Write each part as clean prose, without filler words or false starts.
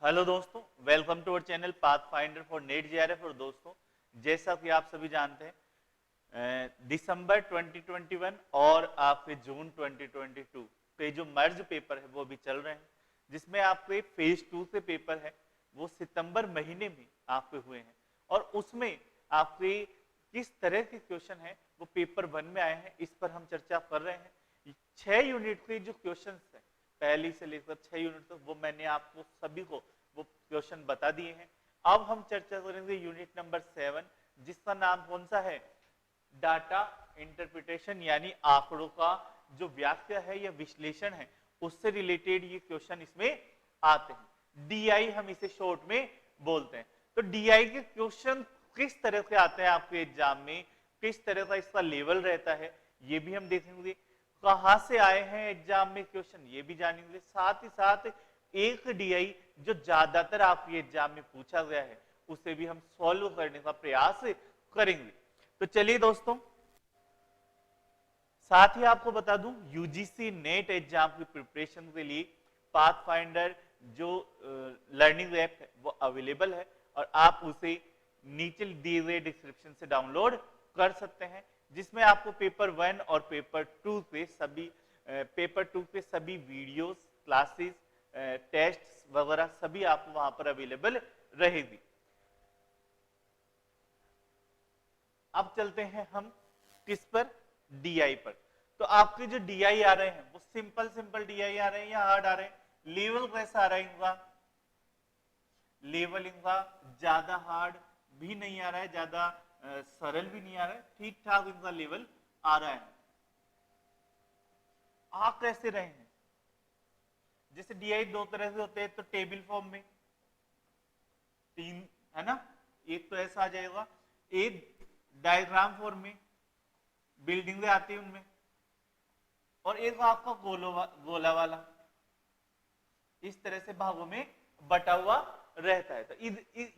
Hello दोस्तों, welcome to our channel Pathfinder for NET JRF. और दोस्तों, जैसा कि आप सभी जानते हैं, दिसंबर 2021 और आपके जून 2022 के जो मर्ज पेपर है वो भी चल रहे हैं, जिसमें आपके फेज 2 से पेपर है वो सितंबर महीने में आपके हुए हैं। और उसमें आपके किस तरह के क्वेश्चन है वो पेपर 1 में आए हैं, इस पर हम चर्चा कर रहे हैं। 6 यूनिट के जो क्वेश्चन है पहली से लेकर 6 यूनिट तक, वो मैंने आपको सभी को वो क्वेश्चन बता दिए हैं। अब हम चर्चा करेंगे यूनिट नंबर 7, जिसका नाम कौन सा है, डाटा इंटरप्रिटेशन, यानी आंकड़ों का जो व्याख्या है या विश्लेषण है उससे रिलेटेड ये क्वेश्चन इसमें आते हैं। डीआई हम इसे शॉर्ट में बोलते हैं। तो डीआई के क्वेश्चन किस तरह से आते हैं आपके एग्जाम में, किस तरह का इसका लेवल रहता है, ये भी हम देखेंगे। कहां से आए हैं एग्जाम में क्वेश्चन, ये भी जानेंगे। साथ ही साथ एक डीआई जो ज्यादातर आपके एग्जाम में पूछा गया है उसे भी हम सॉल्व करने का प्रयास करेंगे। तो चलिए दोस्तों, साथ ही आपको बता दूं, यूजीसी नेट एग्जाम की प्रिपरेशन के लिए पाथफाइंडर जो लर्निंग ऐप है वो अवेलेबल है, और आप उसे नीचे दिए हुए डिस्क्रिप्शन से डाउनलोड कर सकते हैं, जिसमें आपको पेपर 1 और पेपर 2 के सभी वीडियोस, क्लासेस, टेस्ट वगैरह सभी आपको वहां पर अवेलेबल रहेगी। अब चलते हैं हम किस पर, डीआई पर। तो आपके जो डीआई आ रहे हैं वो सिंपल डीआई आ रहे हैं या हार्ड आ रहे हैं? लेवल कैसा आ रहा है इनका? लेवल इनका ज्यादा हार्ड भी नहीं आ रहा है, ज्यादा सरल भी नहीं आ रहा है, ठीक ठाक इनका लेवल आ रहा है। आ कैसे रहे हैं? जैसे डीआई दो तरह से होते हैं, तो टेबल फॉर्म में 3 है ना, एक तो ऐसा आ जाएगा, एक डायग्राम फॉर्म में बिल्डिंग आती है उनमें, और एक आपका गोला वाला इस तरह से भागों में बटा हुआ रहता है। तो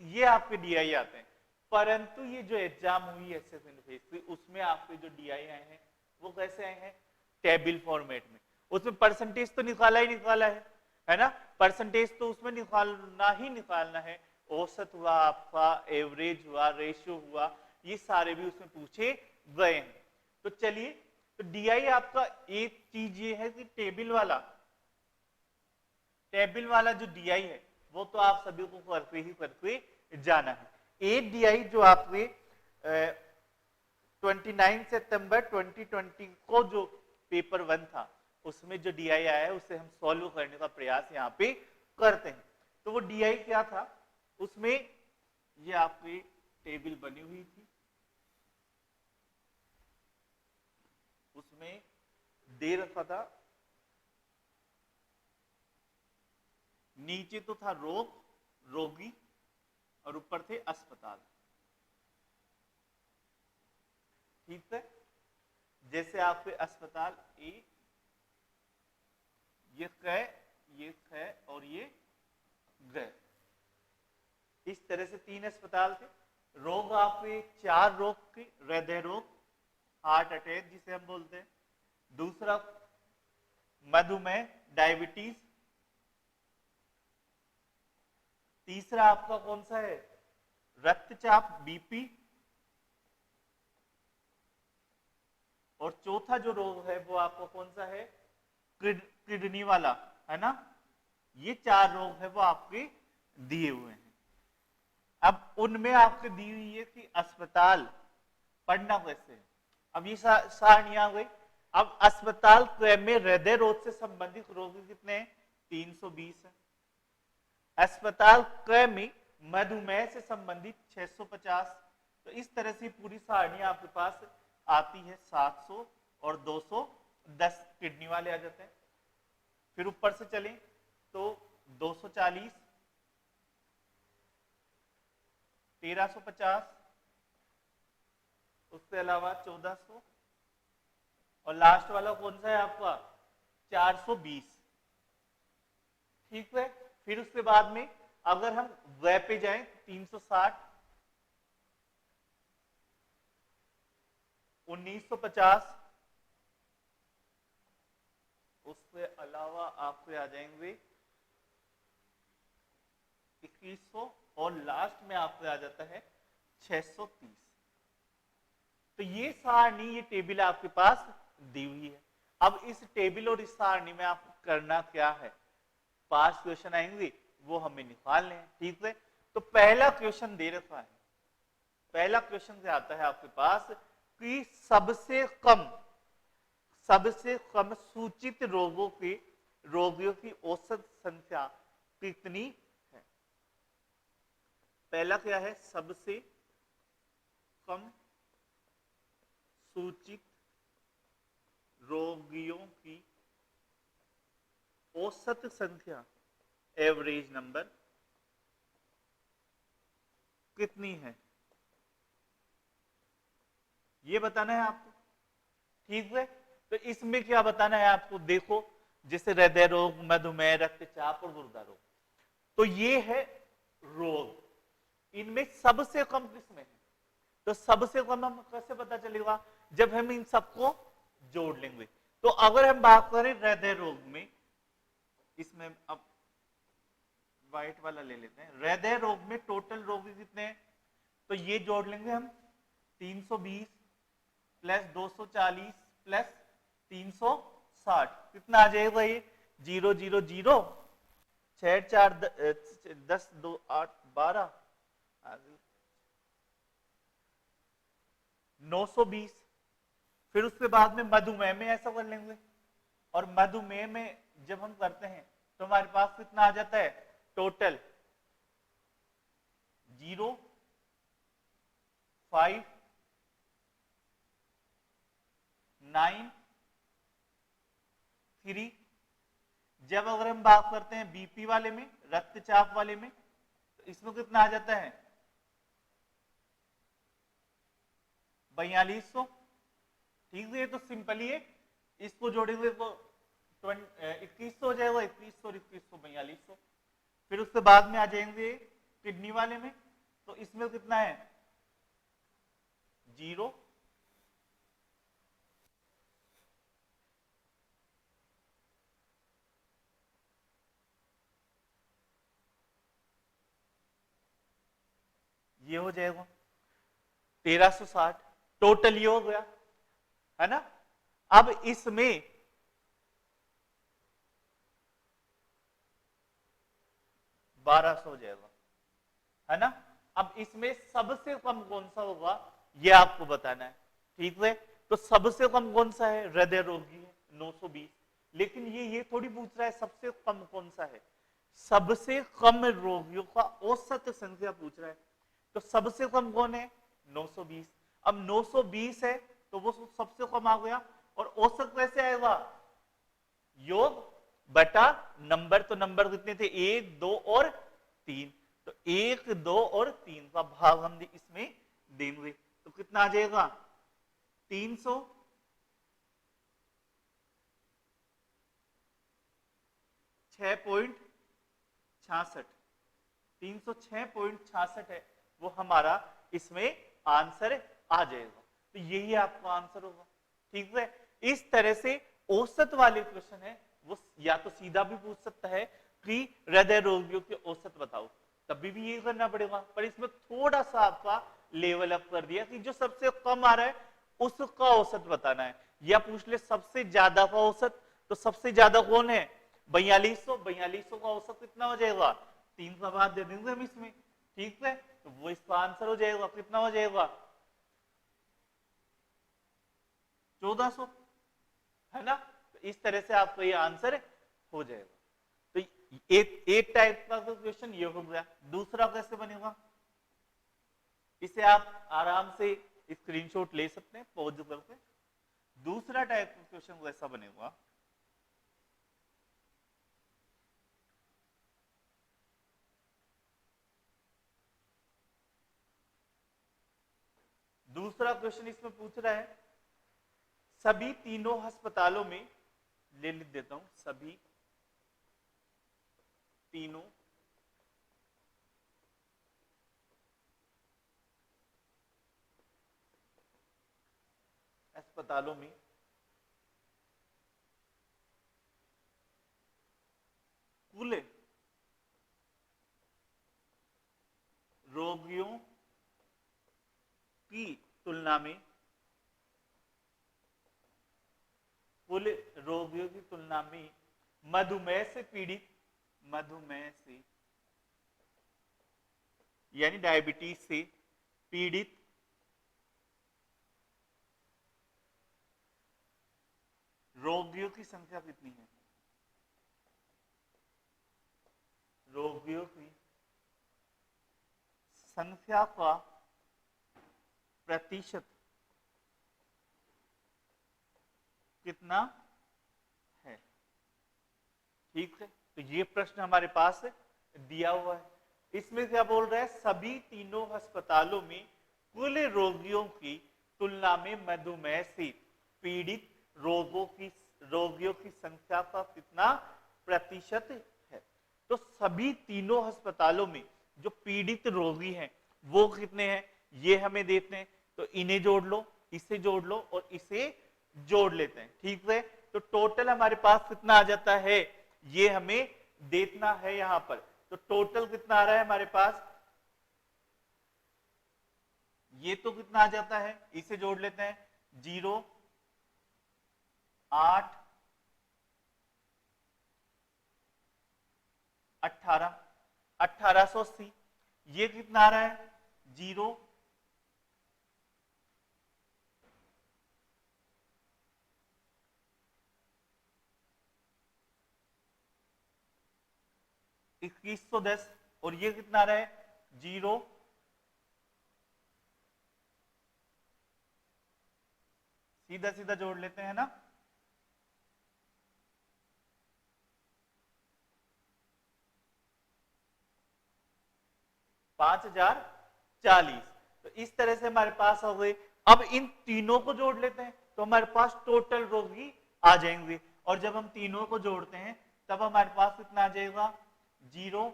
ये आपके डीआई आते हैं। परंतु ये जो एग्जाम हुई एसएससी फेज की, उसमें आपके जो डीआई आए हैं वो कैसे आए हैं? टेबल फॉर्मेट में। उसमें परसेंटेज तो निकाला ही निकाला है ना, परसेंटेज तो उसमें निकालना है। औसत हुआ आपका, एवरेज हुआ, रेशियो हुआ, ये सारे भी उसमें पूछे गए हैं। तो चलिए, तो डीआई आपका एक चीज ये है कि टेबल वाला जो डीआई है वो तो आप सभी को करके जाना है। एक डीआई जो आपके 29 सितंबर 2020 को जो पेपर 1 था उसमें जो डीआई आया है उसे हम सॉल्व करने का प्रयास यहाँ पे करते हैं। तो वो डीआई क्या था, उसमें ये आपकी टेबल बनी हुई थी, उसमें दे रखा था, नीचे तो था रोगी, और ऊपर थे अस्पताल। ठीक है, जैसे आपके अस्पताल ए, ये क और ये ग, इस तरह से 3 अस्पताल थे। रोग आपके 4 रोग के, हृदय रोग, हार्ट अटैक जिसे हम बोलते हैं, दूसरा मधुमेह, डायबिटीज, तीसरा आपका कौन सा है, रक्तचाप, बीपी, और चौथा जो रोग है वो आपको कौन सा है, किडनी वाला, है ना। ये 4 रोग है वो आपके दिए हुए हैं। अब उनमें आपके दी हुई है कि अस्पताल पढ़ना कैसे है। अब ये सारणी आ गई। अब अस्पताल में हृदय रोग से संबंधित रोगी कितने हैं? 320 है। अस्पताल में मधुमेह से संबंधित 650। तो इस तरह से पूरी सारणी आपके पास आती है। 700 और 210 किडनी वाले आ जाते हैं। फिर ऊपर से चलें तो 240, 1350, उसके अलावा 1400, और लास्ट वाला कौन सा है आपका, 420। ठीक है। फिर उसके बाद में अगर हम वे पे जाएं 360, 1950, उसके अलावा आपके आ जाएंगे 2100 और लास्ट में आपको आ जाता है 630। तो ये सारणी, ये टेबल आपके पास दी हुई है। अब इस टेबल और इस सारणी में आपको करना क्या है, 5 क्वेश्चन आएंगे वो हमें निकालने हैं, ठीक है। तो पहला क्वेश्चन दे रखा है, पहला क्वेश्चन से आता है आपके पास कि सबसे कम सूचित रोगियों की औसत संख्या कितनी है। पहला क्या है, सबसे कम सूचित रोगियों की औसत संख्या, एवरेज नंबर कितनी है, ये बताना है आपको, ठीक है। तो इसमें क्या बताना है आपको, देखो जैसे हृदय रोग, मधुमेह, रक्तचाप और गुर्दा रोग, तो ये है रोग, इनमें सबसे कम किसमें है। तो सबसे कम हम कैसे पता चलेगा, जब हम इन सबको जोड़ लेंगे। तो अगर हम बात करें हृदय रोग में, इसमें अब व्हाइट वाला ले लेते हैं, हृदय रोग में टोटल रोगी कितने हैं, तो ये जोड़ लेंगे हम 320 प्लस 240 प्लस 360, कितना आ जाएगा ये 000, 6 4 10 2 8 12, 920। फिर उसके बाद में मधुमेह में ऐसा कर लेंगे, और मधुमेह में जब हम करते हैं तो हमारे पास कितना आ जाता है, टोटल 0 5 9 3। जब अगर हम बात करते हैं बीपी वाले में, रक्तचाप वाले में, तो इसमें कितना आ जाता है 4200, ठीक है। तो सिंपली है, इसको जोड़ेंगे तो 2100 हो जाएगा, 2100 2100 4200। फिर उसके बाद में आ जाएंगे किडनी वाले में, तो इसमें कितना है 0 ये हो जाएगा 1360, टोटल ये हो गया, है ना। अब इसमें 1200 हो जाएगा, है ना। अब इसमें सबसे कम कौन सा होगा ये आपको बताना है, ठीक है। तो सबसे कम कौन सा है, हृदय रोगी है 920, लेकिन ये थोड़ी पूछ रहा है सबसे कम कौन सा है, सबसे कम रोगियों का औसत संख्या पूछ रहा है। तो सबसे कम कौन है 920, अब 920 है तो वो सबसे कम आ गया, और औसत कैसे आएगा, योग बटा नंबर, तो नंबर कितने थे 1 2 और 3, तो 1 2 और 3 का भाग हम इसमें देंगे, तो कितना आ जाएगा 300 6.66, 306.66 है वो हमारा इसमें आंसर आ जाएगा। तो यही आपका आंसर होगा, ठीक है। इस तरह से औसत वाले क्वेश्चन है वो या तो सीधा भी पूछ सकता है कि हृदय रोगियों की औसत बताओ, तभी भी ये करना पड़ेगा, पर इसमें थोड़ा सा आपका लेवल अप कर दिया कि जो सबसे कम आ रहा है उसका औसत बताना है, या पूछ ले सबसे ज्यादा का औसत, तो सबसे ज्यादा कौन है 4200 का औसत कितना हो जाएगा, 3 का भाग दे देंगे हम इसमें, ठीक है। तो वो इसका आंसर हो जाएगा, कितना हो जाएगा 1400, है ना। तो इस तरह से आपका ये आंसर हो जाएगा। तो एक टाइप का क्वेश्चन ये हो गया। दूसरा कैसे बनेगा, इसे आप आराम से स्क्रीनशॉट ले सकते हैं पॉज करके। दूसरा टाइप का क्वेश्चन कैसा बनेगा, दूसरा क्वेश्चन इसमें पूछ रहा है सभी तीनों अस्पतालों में, ले लिख देता हूं, सभी तीनों अस्पतालों में कुल रोगियों की तुलना में, कुल रोगियों की तुलना में मधुमेह से पीड़ित, मधुमेह से यानी डायबिटीज से पीड़ित रोगियों की संख्या कितनी है? रोगियों की संख्या का प्रतिशत कितना है? ठीक है, तो ये प्रश्न हमारे पास दिया हुआ है। इसमें क्या बोल रहा है? सभी तीनों अस्पतालों में कुल रोगियों की तुलना में मधुमेह से पीड़ित रोगियों की संख्या का कितना प्रतिशत है? तो सभी तीनों अस्पतालों में जो पीड़ित रोगी हैं वो कितने हैं ये हमें देखते हैं। तो इन्हें जोड़ लो, इसे जोड़ लो और इसे जोड़ लेते हैं। ठीक है, तो टोटल हमारे पास कितना आ जाता है ये हमें देखना है यहां पर। तो टोटल कितना आ रहा है हमारे पास? ये तो कितना आ जाता है, इसे जोड़ लेते हैं। 0 8 18 1880। ये कितना आ रहा है? 0 2110। और ये कितना आ रहा है? 0 सीधा सीधा जोड़ लेते हैं ना। 5040। तो इस तरह से हमारे पास हो गए। अब इन तीनों को जोड़ लेते हैं तो हमारे पास टोटल रोगी आ जाएंगे। और जब हम तीनों को जोड़ते हैं तब हमारे पास कितना आ जाएगा? 0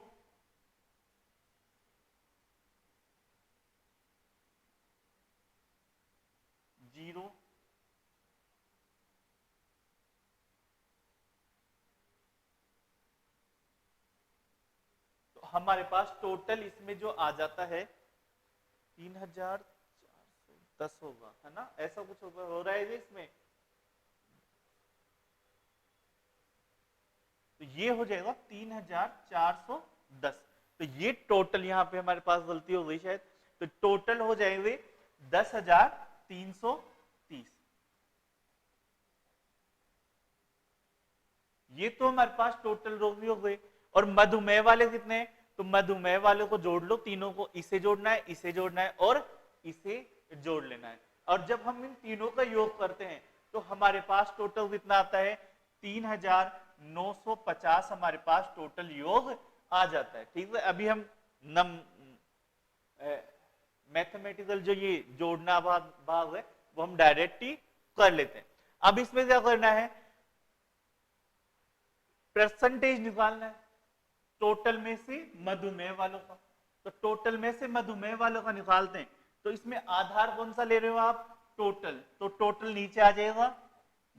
0 तो हमारे पास टोटल इसमें जो आ जाता है 3410 होगा, है ना? ऐसा कुछ होगा, हो रहा है इसमें। तो ये हो जाएगा 3410। तो ये टोटल यहां पे हमारे पास गलती हो गई शायद। तो टोटल हो जाएंगे 10,330। ये तो हमारे पास टोटल रोगी हो गए। और मधुमेह वाले कितने हैं? तो मधुमेह वालों को जोड़ लो, तीनों को, इसे जोड़ना है, इसे जोड़ना है और इसे जोड़ लेना है। और जब हम इन तीनों का योग करते हैं तो हमारे पास टोटल कितना आता है? 3950 हमारे पास टोटल योग आ जाता है। ठीक है, अभी हम मैथमेटिकल जो ये जोड़ना भाग है वो हम डायरेक्ट ही कर लेते हैं। अब इसमें क्या करना है? परसेंटेज निकालना है टोटल में से मधुमेह वालों का। तो टोटल में से मधुमेह वालों का निकालते हैं। तो इसमें आधार कौन सा ले रहे हो आप? टोटल। तो टोटल नीचे आ जाएगा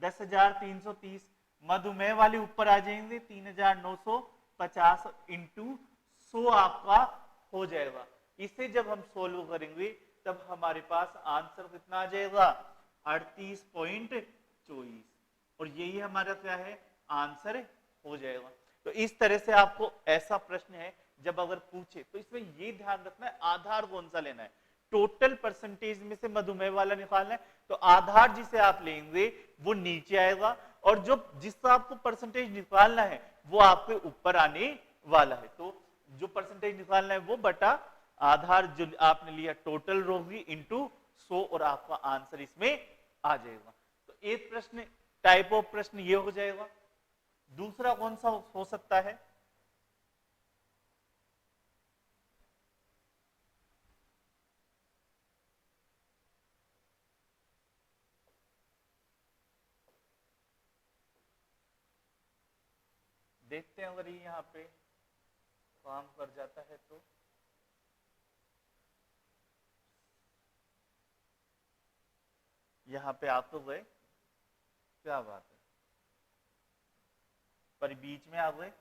10,330। मधुमेह वाले ऊपर आ जाएंगे 3,950 इंटू 100 आपका हो जाएगा। इसे जब हम सोल्व करेंगे तब हमारे पास आंसर कितना आ जाएगा? 38.24। और यही हमारा क्या है? आंसर हो जाएगा। तो इस तरह से आपको ऐसा प्रश्न है जब अगर पूछे तो इसमें ये ध्यान रखना है आधार कौन सा लेना है। टोटल परसेंटेज में से मधुमेह वाला निकालना है तो आधार जिसे आप लेंगे वो नीचे आएगा और जो जिसका आपको परसेंटेज निकालना है वो आपके ऊपर आने वाला है। तो जो परसेंटेज निकालना है वो बटा आधार जो आपने लिया टोटल रोगी इंटू 100 और आपका आंसर इसमें आ जाएगा। तो एक प्रश्न टाइप ऑफ प्रश्न ये हो जाएगा। दूसरा कौन सा हो सकता है? देखते हैं अगर ये यहाँ पे काम कर जाता है तो। यहाँ पे आप तो गए, क्या बात है, पर बीच में आ गए।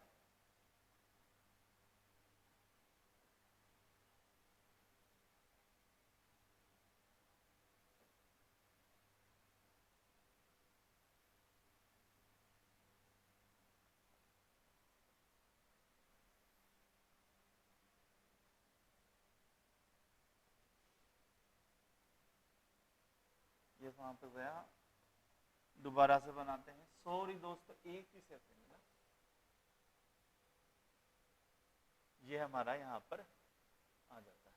ये वहां पे गया, दोबारा से बनाते हैं, सॉरी दोस्तों, एक ही सेकंड ना, ये हमारा यहाँ पर आ जाता है।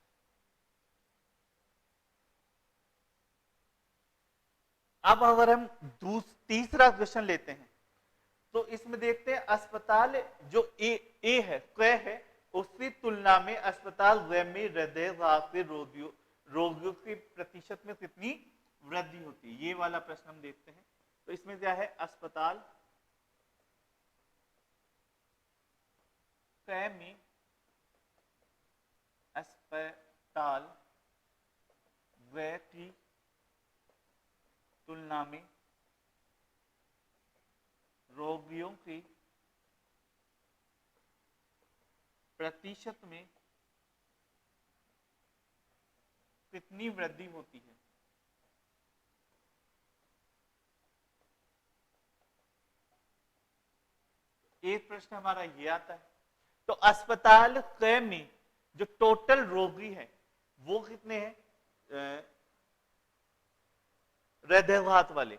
अब अगर हम तीसरा क्वेश्चन लेते हैं तो इसमें देखते हैं अस्पताल जो ए है, क है, उसकी तुलना में अस्पताल ग में हृदय घाव के रोगियों के प्रतिशत में कितनी वृद्धि होती है, ये वाला प्रश्न हम देखते हैं। तो इसमें क्या है, अस्पताल क में अस्पताल ग की तुलना में रोगियों की प्रतिशत में कितनी वृद्धि होती है। एक प्रश्न हमारा ये आता है। तो अस्पताल क में जो टोटल रोगी है वो कितने हैं, हृदयघात वाले,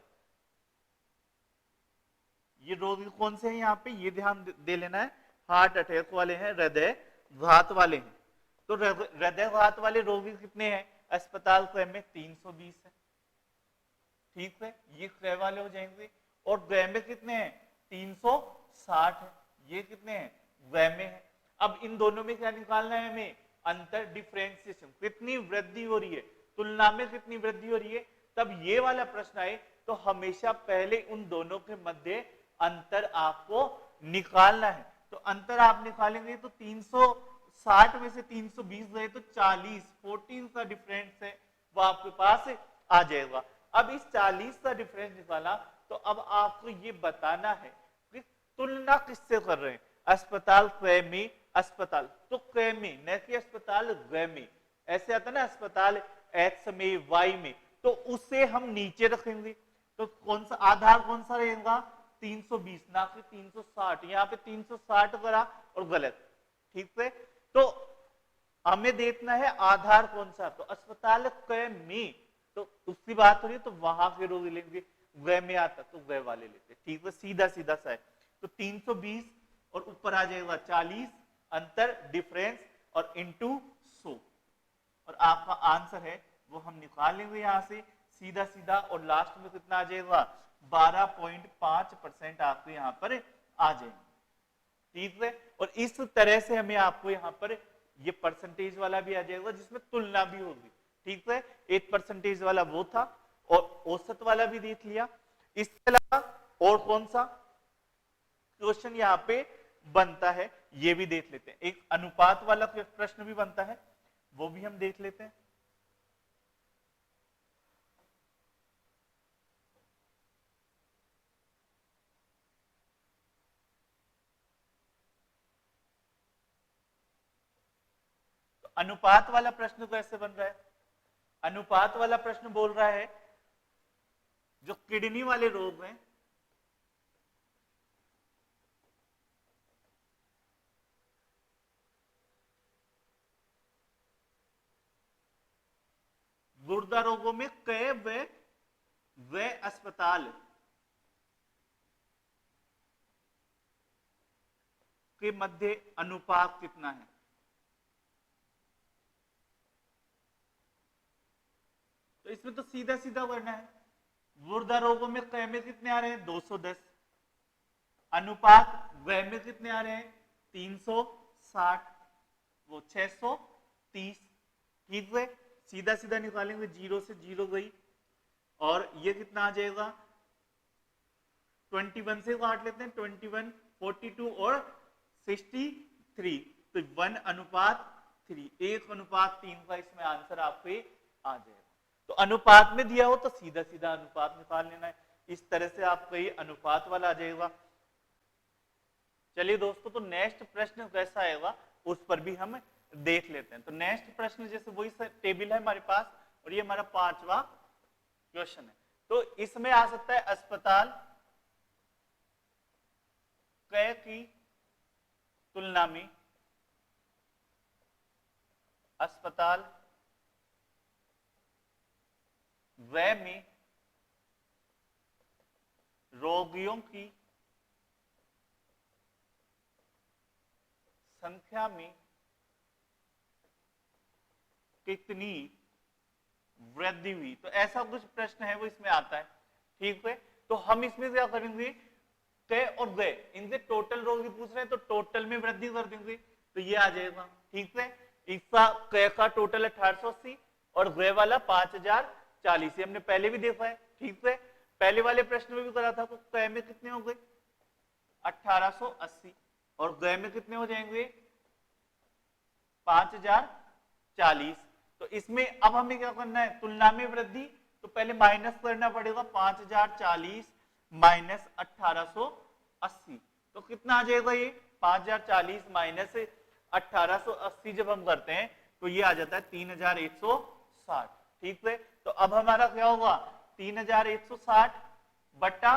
ये रोगी कौन से हैं यहाँ पे, ये ध्यान दे लेना है, हार्ट अटैक वाले हैं, हृदय घात वाले हैं। तो हृदय घात वाले रोगी कितने हैं अस्पताल क में, 320 है, ठीक है, ये क वाले हो जाएंगे। और ग में कितने हैं, 360 है, ये कितने हैं, ग में है। अब इन दोनों में क्या निकालना है हमें, अंतर, डिफरेंशिएशन, कितनी वृद्धि हो रही है, तुलना में कितनी वृद्धि हो रही है। तब ये वाला प्रश्न आए तो हमेशा पहले उन दोनों के मध्य अंतर आपको निकालना है। तो अंतर आप निकालेंगे तो 360 में से 320 गए तो 40, 14 का डिफरेंस है वो आपके पास आ जाएगा। अब इस 40 का डिफरेंस निकाला तो अब आपको ये बताना है कि तुलना किससे कर रहे हैं, अस्पताल क में, अस्पताल तो क में, न कि अस्पताल ग में। ऐसे आता ना अस्पताल एक्स में, वाई में, तो उसे हम नीचे रखेंगे। तो कौन सा आधार कौन सा रहेगा, 320 ना कि 360, यहाँ पे 360 करा और गलत, ठीक है। तो हमें देखना है आधार कौन सा, तो अस्पताल क में, तो उसकी बात हो रही है तो वहां के रोगी लेंगे, ग में आता तो ग वाले लेते, ठीक है, सीधा सीधा सा है। तो 320 और ऊपर आ जाएगा 40, अंतर, डिफरेंस और इंटू 100, और आपका आंसर है वो हम निकाल लेंगे यहां से सीधा सीधा, और लास्ट में कितना आ जाएगा, 12.5% आपको यहाँ पर आ जाएंगे, ठीक है। और इस तरह से हमें आपको यहाँ पर ये परसेंटेज वाला भी आ जाएगा जिसमें तुलना भी होगी, ठीक है। 8% वाला वो था और औसत वाला भी देख लिया। इसके अलावा और कौन सा क्वेश्चन यहाँ पे बनता है ये भी देख लेते हैं। एक अनुपात वाला प्रश्न भी बनता है, वो भी हम देख लेते हैं। अनुपात वाला प्रश्न कैसे बन रहा है, अनुपात वाला प्रश्न बोल रहा है जो किडनी वाले रोग हैं गुर्दा रोगों में कई व अस्पताल के मध्य अनुपात कितना है। तो इसमें तो सीधा सीधा करना है, गुर्दा रोगों में क में कितने आ रहे हैं, 210, अनुपात व में कितने आ रहे हैं, 360, वो 630, ठीक है, सीधा सीधा निकालेंगे, 0 से 0 गई, और ये कितना आ जाएगा, 21 से काट लेते हैं, 21, 42 और 63, तो 1:3, 1:3 का इसमें आंसर आपके आ जाएगा। तो अनुपात में दिया हो तो सीधा सीधा अनुपात निकाल लेना है, इस तरह से आपका ये अनुपात वाला आ जाएगा। चलिए दोस्तों, तो नेक्स्ट प्रश्न कैसा आएगा उस पर भी हम देख लेते हैं। तो नेक्स्ट प्रश्न जैसे वही टेबल है हमारे पास, और ये हमारा 5वां क्वेश्चन है। तो इसमें आ सकता है अस्पताल क की तुलना में अस्पताल व में रोगियों की संख्या में कितनी वृद्धि हुई, तो ऐसा कुछ प्रश्न है वो इसमें आता है। ठीक है, तो हम इसमें क्या करेंगे, क और ग इनसे टोटल रोगी पूछ रहे हैं तो टोटल में वृद्धि कर देंगे, तो ये आ जाएगा। ठीक है, इसका क का टोटल 1880 और ग वाला 5040, हमने पहले भी देखा है। ठीक है, पहले वाले प्रश्न में भी करा था, तो क में कितने हो गए 1880 और ग में कितने हो जाएंगे 5040। तो इसमें अब हमें क्या करना है, तुलना में वृद्धि, तो पहले माइनस करना पड़ेगा 5040 माइनस 1880, तो कितना आ जाएगा ये 5040 माइनस 1880 जब हम करते हैं तो ये आ जाता है 3160। ठीक है, तो अब हमारा क्या होगा 3160 बटा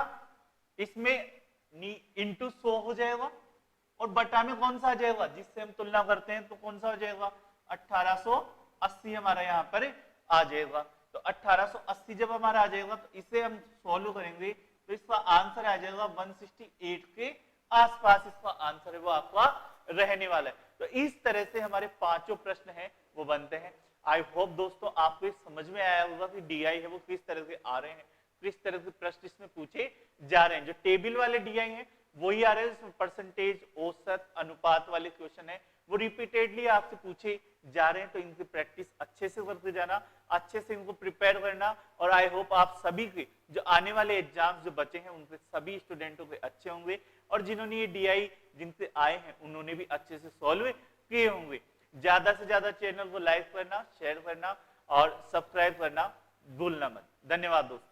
इसमें इंटू 100 हो जाएगा और बटा में कौन सा आ जाएगा जिससे हम तुलना करते हैं, तो कौन सा हो जाएगा 1880 हमारा यहाँ पर आ जाएगा। तो 1880 जब हमारा आ जाएगा तो इसे हम सॉल्व करेंगे तो इसका आंसर आ जाएगा 168 के आसपास, इसका आंसर है वो आपका रहने वाला है। तो इस तरह से हमारे पांचों प्रश्न हैं वो बनते हैं। आई होप दोस्तों आपको समझ में आया होगा कि डीआई है वो किस तरह से आ रहे हैं, किस तरह से प्रश्न इसमें पूछे जा रहे हैं। जो टेबल वाले डीआई हैं वही आ रहे हैं, इसमें परसेंटेज, औसत, अनुपात वाले क्वेश्चन है वो रिपीटेडली आपसे पूछे जा रहे हैं। तो इनकी प्रैक्टिस अच्छे से करते जाना, अच्छे से इनको प्रिपेयर करना, और आई होप आप सभी के जो आने वाले एग्जाम्स जो बचे हैं उनके सभी स्टूडेंटों के अच्छे होंगे, और जिन्होंने ये डीआई जिनसे आए हैं उन्होंने भी अच्छे से सॉल्व किए होंगे। ज्यादा से ज्यादा चैनल को लाइक करना, शेयर करना और सब्सक्राइब करना भूलना मत। धन्यवाद दोस्तों।